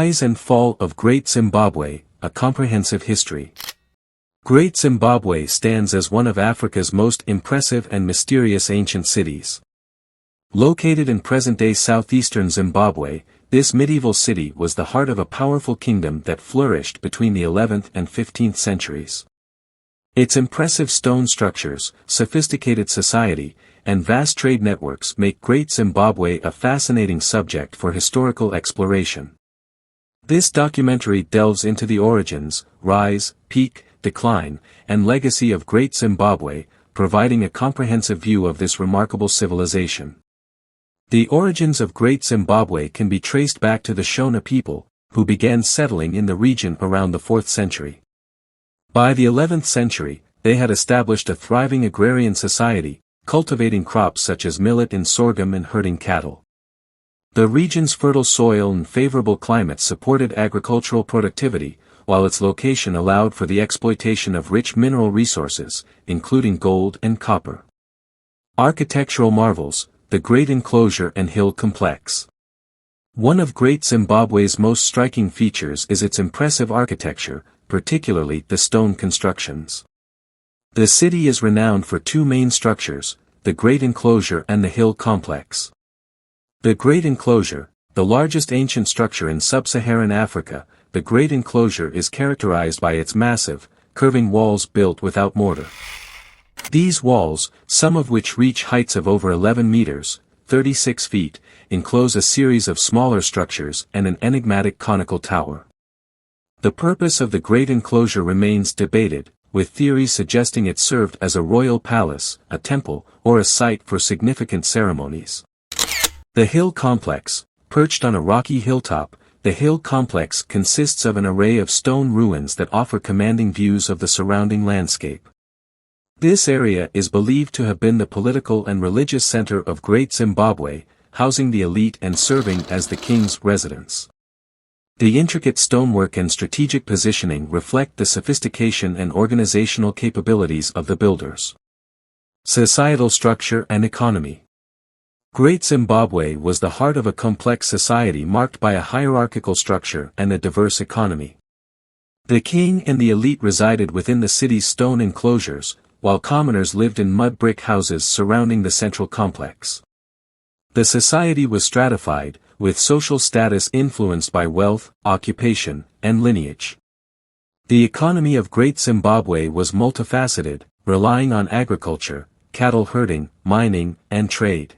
Rise and Fall of Great Zimbabwe, A Comprehensive History. Great Zimbabwe stands as one of Africa's most impressive and mysterious ancient cities. Located in present-day southeastern Zimbabwe, this medieval city was the heart of a powerful kingdom that flourished between the 11th and 15th centuries. Its impressive stone structures, sophisticated society, and vast trade networks make Great Zimbabwe a fascinating subject for historical exploration. This documentary delves into the origins, rise, peak, decline, and legacy of Great Zimbabwe, providing a comprehensive view of this remarkable civilization. The origins of Great Zimbabwe can be traced back to the Shona people, who began settling in the region around the 4th century. By the 11th century, they had established a thriving agrarian society, cultivating crops such as millet and sorghum and herding cattle. The region's fertile soil and favorable climate supported agricultural productivity, while its location allowed for the exploitation of rich mineral resources, including gold and copper. Architectural marvels, the Great Enclosure and Hill Complex. One of Great Zimbabwe's most striking features is its impressive architecture, particularly the stone constructions. The city is renowned for two main structures, the Great Enclosure and the Hill Complex. The Great Enclosure, the largest ancient structure in sub-Saharan Africa, the Great Enclosure is characterized by its massive, curving walls built without mortar. These walls, some of which reach heights of over 11 meters, 36 feet, enclose a series of smaller structures and an enigmatic conical tower. The purpose of the Great Enclosure remains debated, with theories suggesting it served as a royal palace, a temple, or a site for significant ceremonies. The Hill Complex, perched on a rocky hilltop, the Hill Complex consists of an array of stone ruins that offer commanding views of the surrounding landscape. This area is believed to have been the political and religious center of Great Zimbabwe, housing the elite and serving as the king's residence. The intricate stonework and strategic positioning reflect the sophistication and organizational capabilities of the builders. Societal structure and economy. Great Zimbabwe was the heart of a complex society marked by a hierarchical structure and a diverse economy. The king and the elite resided within the city's stone enclosures, while commoners lived in mud brick houses surrounding the central complex. The society was stratified, with social status influenced by wealth, occupation, and lineage. The economy of Great Zimbabwe was multifaceted, relying on agriculture, cattle herding, mining, and trade.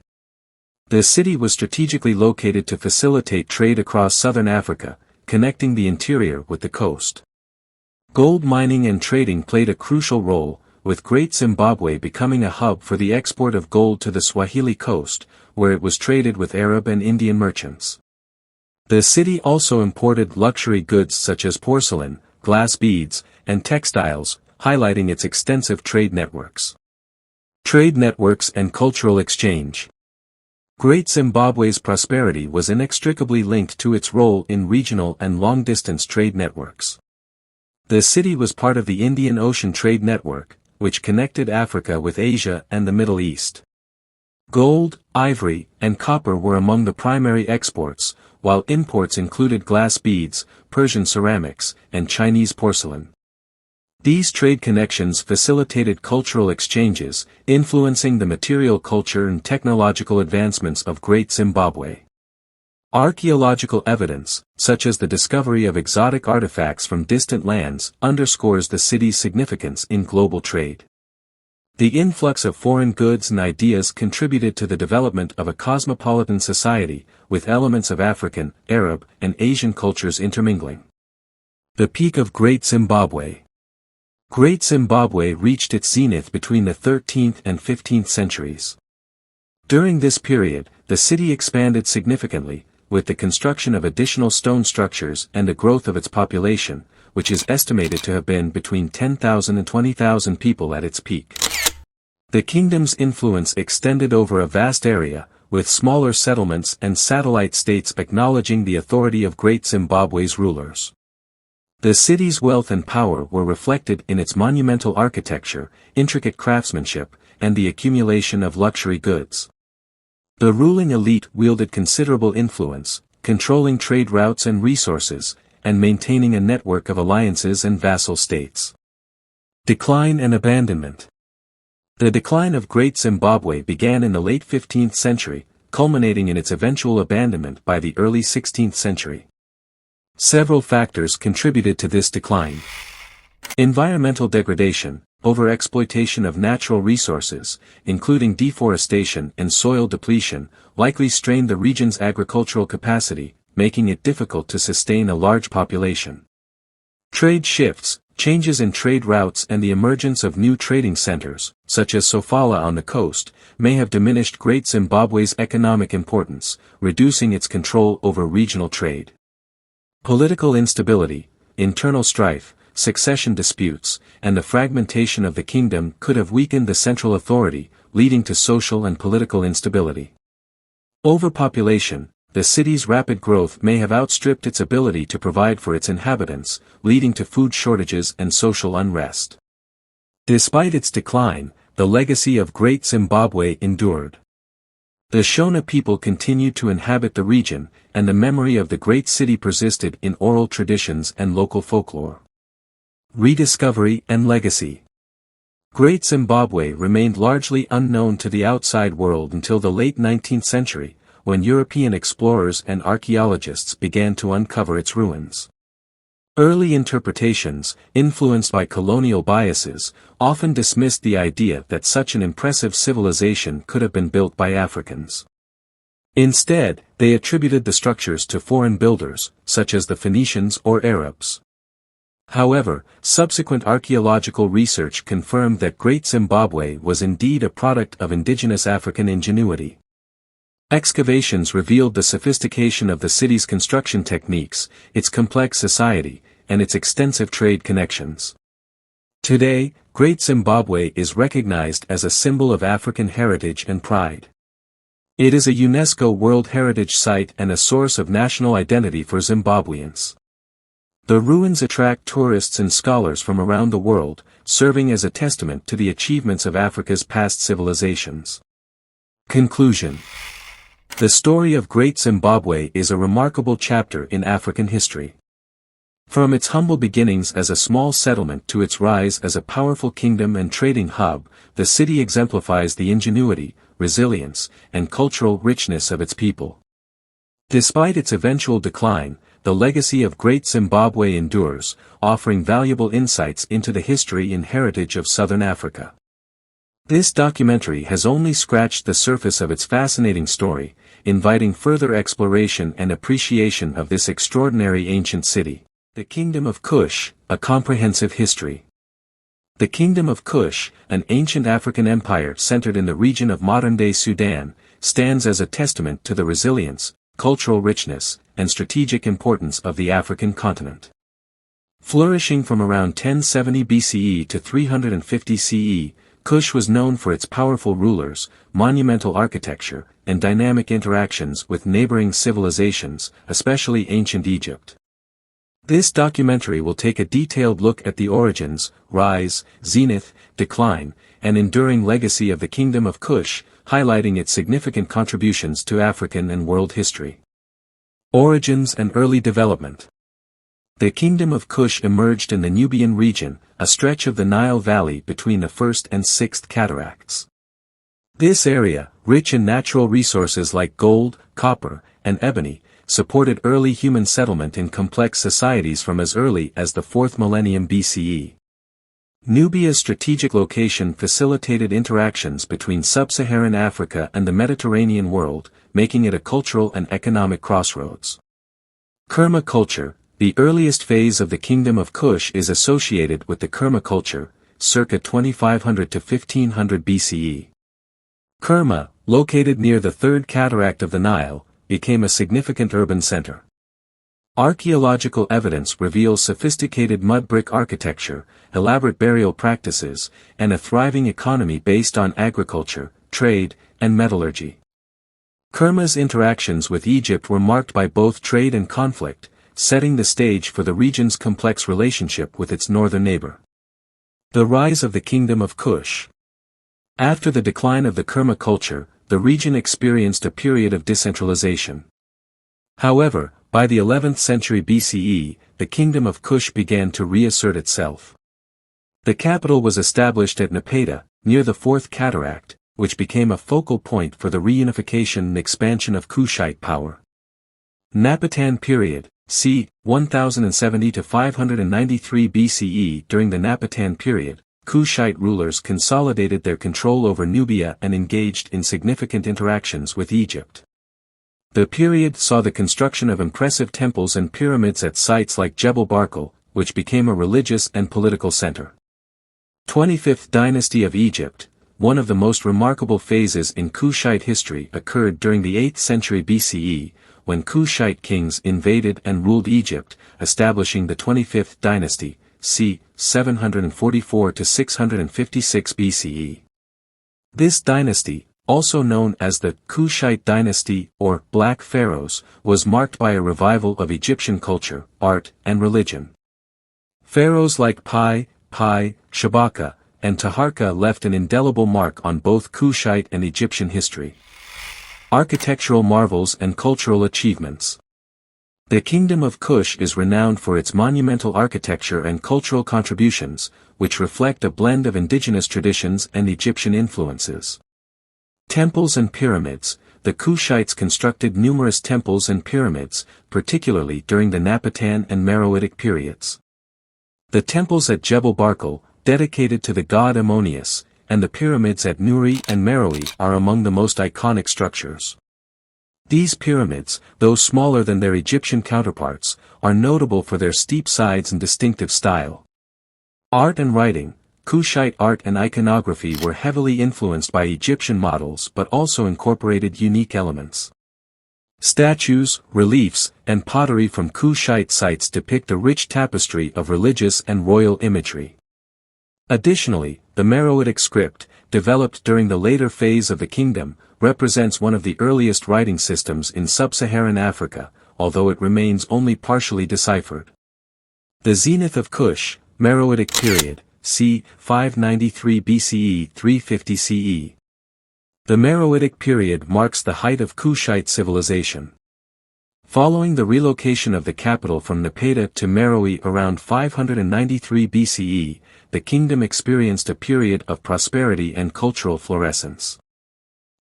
The city was strategically located to facilitate trade across southern Africa, connecting the interior with the coast. Gold mining and trading played a crucial role, with Great Zimbabwe becoming a hub for the export of gold to the Swahili coast, where it was traded with Arab and Indian merchants. The city also imported luxury goods such as porcelain, glass beads, and textiles, highlighting its extensive trade networks. Trade networks and cultural exchange. Great Zimbabwe's prosperity was inextricably linked to its role in regional and long-distance trade networks. The city was part of the Indian Ocean Trade Network, which connected Africa with Asia and the Middle East. Gold, ivory, and copper were among the primary exports, while imports included glass beads, Persian ceramics, and Chinese porcelain. These trade connections facilitated cultural exchanges, influencing the material culture and technological advancements of Great Zimbabwe. Archaeological evidence, such as the discovery of exotic artifacts from distant lands, underscores the city's significance in global trade. The influx of foreign goods and ideas contributed to the development of a cosmopolitan society, with elements of African, Arab, and Asian cultures intermingling. The peak of Great Zimbabwe. Great Zimbabwe reached its zenith between the 13th and 15th centuries. During this period, the city expanded significantly, with the construction of additional stone structures and the growth of its population, which is estimated to have been between 10,000 and 20,000 people at its peak. The kingdom's influence extended over a vast area, with smaller settlements and satellite states acknowledging the authority of Great Zimbabwe's rulers. The city's wealth and power were reflected in its monumental architecture, intricate craftsmanship, and the accumulation of luxury goods. The ruling elite wielded considerable influence, controlling trade routes and resources, and maintaining a network of alliances and vassal states. Decline and abandonment. The decline of Great Zimbabwe began in the late 15th century, culminating in its eventual abandonment by the early 16th century. Several factors contributed to this decline. Environmental degradation, overexploitation of natural resources, including deforestation and soil depletion, likely strained the region's agricultural capacity, making it difficult to sustain a large population. Trade shifts, changes in trade routes and the emergence of new trading centers, such as Sofala on the coast, may have diminished Great Zimbabwe's economic importance, reducing its control over regional trade. Political instability, internal strife, succession disputes, and the fragmentation of the kingdom could have weakened the central authority, leading to social and political instability. Overpopulation. The city's rapid growth may have outstripped its ability to provide for its inhabitants, leading to food shortages and social unrest. Despite its decline, the legacy of Great Zimbabwe endured. The Shona people continued to inhabit the region, and the memory of the great city persisted in oral traditions and local folklore. Rediscovery and legacy. Great Zimbabwe remained largely unknown to the outside world until the late 19th century, when European explorers and archaeologists began to uncover its ruins. Early interpretations, influenced by colonial biases, often dismissed the idea that such an impressive civilization could have been built by Africans. Instead, they attributed the structures to foreign builders, such as the Phoenicians or Arabs. However, subsequent archaeological research confirmed that Great Zimbabwe was indeed a product of indigenous African ingenuity. Excavations revealed the sophistication of the city's construction techniques, its complex society, and its extensive trade connections. Today, Great Zimbabwe is recognized as a symbol of African heritage and pride. It is a UNESCO World Heritage Site and a source of national identity for Zimbabweans. The ruins attract tourists and scholars from around the world, serving as a testament to the achievements of Africa's past civilizations. Conclusion. The story of Great Zimbabwe is a remarkable chapter in African history. From its humble beginnings as a small settlement to its rise as a powerful kingdom and trading hub, the city exemplifies the ingenuity, resilience, and cultural richness of its people. Despite its eventual decline, the legacy of Great Zimbabwe endures, offering valuable insights into the history and heritage of Southern Africa. This documentary has only scratched the surface of its fascinating story, inviting further exploration and appreciation of this extraordinary ancient city. The Kingdom of Kush, a comprehensive history. The Kingdom of Kush, an ancient African empire centered in the region of modern-day Sudan, stands as a testament to the resilience, cultural richness, and strategic importance of the African continent. Flourishing from around 1070 BCE to 350 CE, Kush was known for its powerful rulers, monumental architecture, and dynamic interactions with neighboring civilizations, especially ancient Egypt. This documentary will take a detailed look at the origins, rise, zenith, decline, and enduring legacy of the Kingdom of Kush, highlighting its significant contributions to African and world history. Origins and early development. The Kingdom of Kush emerged in the Nubian region, a stretch of the Nile Valley between the First and Sixth Cataracts. This area, rich in natural resources like gold, copper, and ebony, supported early human settlement in complex societies from as early as the 4th millennium BCE. Nubia's strategic location facilitated interactions between sub-Saharan Africa and the Mediterranean world, making it a cultural and economic crossroads. Kerma culture. The earliest phase of the Kingdom of Kush is associated with the Kerma culture, circa 2500 to 1500 BCE. Kerma, located near the Third Cataract of the Nile, became a significant urban center. Archaeological evidence reveals sophisticated mud brick architecture, elaborate burial practices, and a thriving economy based on agriculture, trade, and metallurgy. Kerma's interactions with Egypt were marked by both trade and conflict, setting the stage for the region's complex relationship with its northern neighbor. The rise of the Kingdom of Kush. After the decline of the Kerma culture, the region experienced a period of decentralization. However, by the 11th century BCE, the kingdom of Kush began to reassert itself. The capital was established at Napata, near the Fourth Cataract, which became a focal point for the reunification and expansion of Kushite power. Napatan period, c. 1070 to 593 BCE. During the Napatan period, Kushite rulers consolidated their control over Nubia and engaged in significant interactions with Egypt. The period saw the construction of impressive temples and pyramids at sites like Jebel Barkal, which became a religious and political center. 25th Dynasty of Egypt, one of the most remarkable phases in Kushite history, occurred during the 8th century BCE, when Kushite kings invaded and ruled Egypt, establishing the 25th Dynasty, c. 744 to 656 BCE. This dynasty, also known as the Kushite dynasty or Black Pharaohs, was marked by a revival of Egyptian culture, art, and religion. Pharaohs like Pi, Shabaka, and Taharka left an indelible mark on both Kushite and Egyptian history. Architectural marvels and cultural achievements. The Kingdom of Kush is renowned for its monumental architecture and cultural contributions, which reflect a blend of indigenous traditions and Egyptian influences. Temples and pyramids. The Kushites constructed numerous temples and pyramids, particularly during the Napatan and Meroitic periods. The temples at Jebel Barkal, dedicated to the god Ammonius, and the pyramids at Nuri and Meroe are among the most iconic structures. These pyramids, though smaller than their Egyptian counterparts, are notable for their steep sides and distinctive style. Art and writing. Kushite art and iconography were heavily influenced by Egyptian models but also incorporated unique elements. Statues, reliefs, and pottery from Kushite sites depict a rich tapestry of religious and royal imagery. Additionally, the Meroitic script, developed during the later phase of the kingdom, represents one of the earliest writing systems in sub-Saharan Africa, although it remains only partially deciphered. The zenith of Kush, Meroitic period, c. 593 BCE 350 CE. The Meroitic period marks the height of Kushite civilization. Following the relocation of the capital from Napata to Meroe around 593 BCE, the kingdom experienced a period of prosperity and cultural florescence.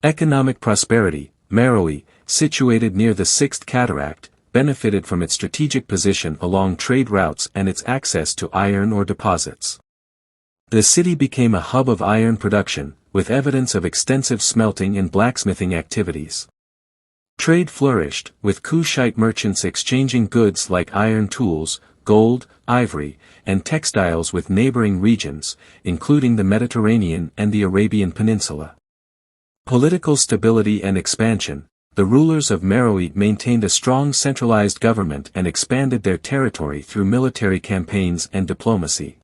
Economic prosperity. Meroe, situated near the Sixth Cataract, benefited from its strategic position along trade routes and its access to iron ore deposits. The city became a hub of iron production, with evidence of extensive smelting and blacksmithing activities. Trade flourished, with Kushite merchants exchanging goods like iron tools, gold, ivory, and textiles with neighboring regions, including the Mediterranean and the Arabian Peninsula. Political stability and expansion. The rulers of Meroe maintained a strong centralized government and expanded their territory through military campaigns and diplomacy.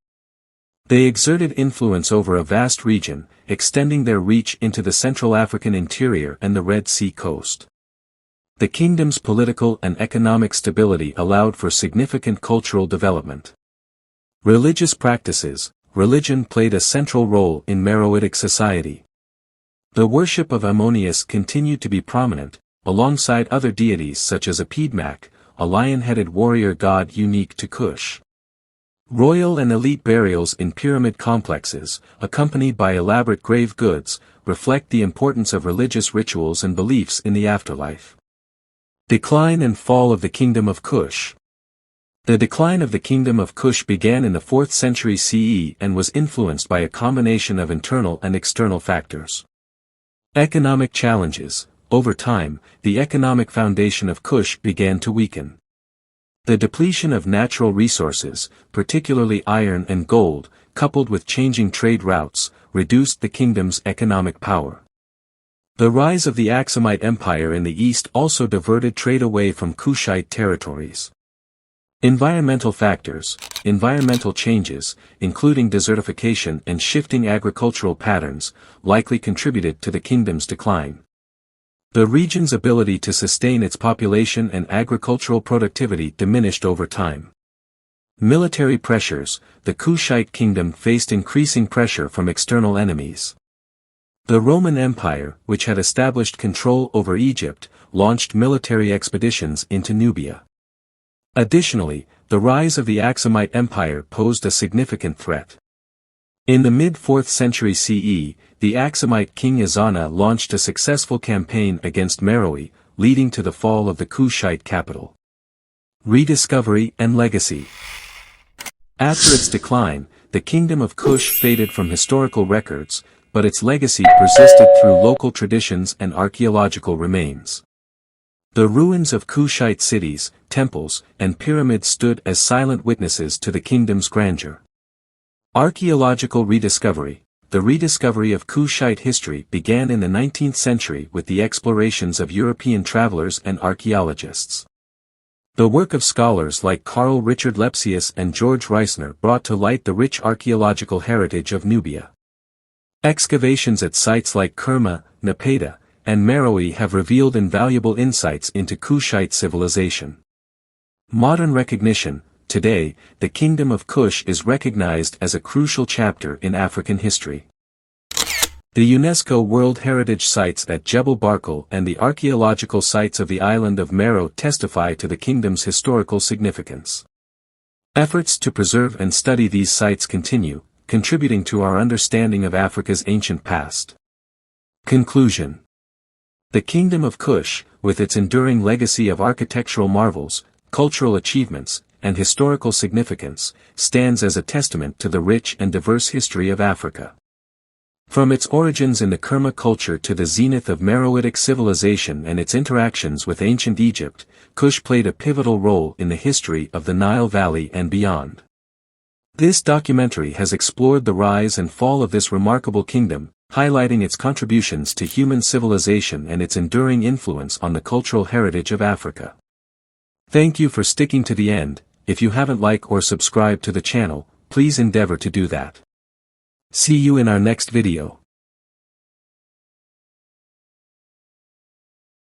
They exerted influence over a vast region, extending their reach into the Central African interior and the Red Sea coast. The kingdom's political and economic stability allowed for significant cultural development. Religious practices. Religion played a central role in Meroitic society. The worship of Ammonius continued to be prominent, alongside other deities such as Apidmak, a lion-headed warrior god unique to Kush. Royal and elite burials in pyramid complexes, accompanied by elaborate grave goods, reflect the importance of religious rituals and beliefs in the afterlife. Decline and fall of the Kingdom of Kush. The decline of the Kingdom of Kush began in the 4th century CE and was influenced by a combination of internal and external factors. Economic challenges. Over time, the economic foundation of Kush began to weaken. The depletion of natural resources, particularly iron and gold, coupled with changing trade routes, reduced the kingdom's economic power. The rise of the Aksumite Empire in the east also diverted trade away from Kushite territories. Environmental factors. Environmental changes, including desertification and shifting agricultural patterns, likely contributed to the kingdom's decline. The region's ability to sustain its population and agricultural productivity diminished over time. Military pressures. The Kushite kingdom faced increasing pressure from external enemies. The Roman Empire, which had established control over Egypt, launched military expeditions into Nubia. Additionally, the rise of the Aksumite Empire posed a significant threat. In the mid-4th century CE, the Aksumite king Ezana launched a successful campaign against Meroe, leading to the fall of the Kushite capital. Rediscovery and legacy. After its decline, the kingdom of Kush faded from historical records, but its legacy persisted through local traditions and archaeological remains. The ruins of Kushite cities, temples, and pyramids stood as silent witnesses to the kingdom's grandeur. Archaeological rediscovery. The rediscovery of Kushite history began in the 19th century with the explorations of European travelers and archaeologists. The work of scholars like Carl Richard Lepsius and George Reisner brought to light the rich archaeological heritage of Nubia. Excavations at sites like Kerma, Napata, and Meroe have revealed invaluable insights into Kushite civilization. Modern recognition. Today, the Kingdom of Kush is recognized as a crucial chapter in African history. The UNESCO World Heritage Sites at Jebel Barkal and the archaeological sites of the island of Meroe testify to the kingdom's historical significance. Efforts to preserve and study these sites continue, contributing to our understanding of Africa's ancient past. Conclusion. The Kingdom of Kush, with its enduring legacy of architectural marvels, cultural achievements, and historical significance, stands as a testament to the rich and diverse history of Africa. From its origins in the Kerma culture to the zenith of Meroitic civilization and its interactions with ancient Egypt, Kush played a pivotal role in the history of the Nile Valley and beyond. This documentary has explored the rise and fall of this remarkable kingdom, highlighting its contributions to human civilization and its enduring influence on the cultural heritage of Africa. Thank you for sticking to the end. If you haven't liked or subscribed to the channel, please endeavor to do that. See you in our next video.